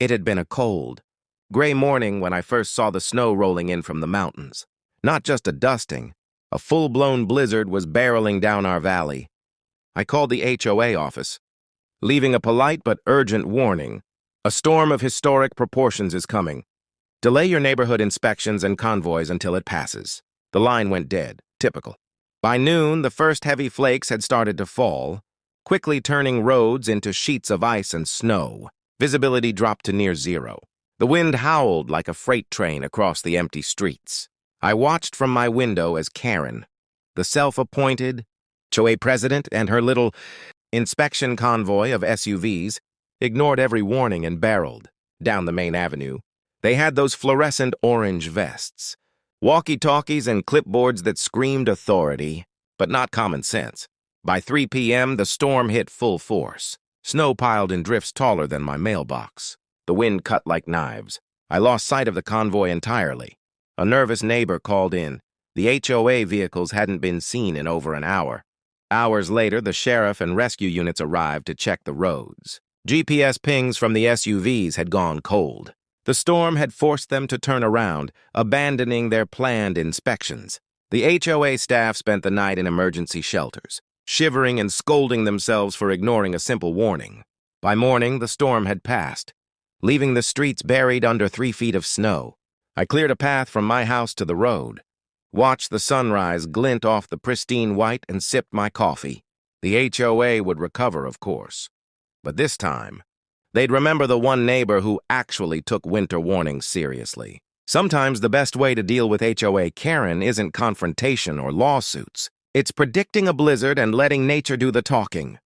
It had been a cold, gray morning when I first saw the snow rolling in from the mountains. Not just a dusting, a full-blown blizzard was barreling down our valley. I called the HOA office, leaving a polite but urgent warning. A storm of historic proportions is coming. Delay your neighborhood inspections and convoys until it passes. The line went dead, typical. By noon, the first heavy flakes had started to fall, quickly turning roads into sheets of ice and snow. Visibility dropped to near zero. The wind howled like a freight train across the empty streets. I watched from my window as Karen, the self-appointed HOA president, and her little inspection convoy of SUVs, ignored every warning and barreled down the main avenue. They had those fluorescent orange vests, walkie-talkies and clipboards that screamed authority, but not common sense. By 3 p.m., the storm hit full force. Snow piled in drifts taller than my mailbox. The wind cut like knives. I lost sight of the convoy entirely. A nervous neighbor called in. The HOA vehicles hadn't been seen in over an hour. Hours later, the sheriff and rescue units arrived to check the roads. GPS pings from the SUVs had gone cold. The storm had forced them to turn around, abandoning their planned inspections. The HOA staff spent the night in emergency shelters, shivering and scolding themselves for ignoring a simple warning. By morning, the storm had passed, leaving the streets buried under 3 feet of snow. I cleared a path from my house to the road, watched the sunrise glint off the pristine white, and sipped my coffee. The HOA would recover, of course. But this time, they'd remember the one neighbor who actually took winter warnings seriously. Sometimes the best way to deal with HOA Karen isn't confrontation or lawsuits. It's predicting a blizzard and letting nature do the talking.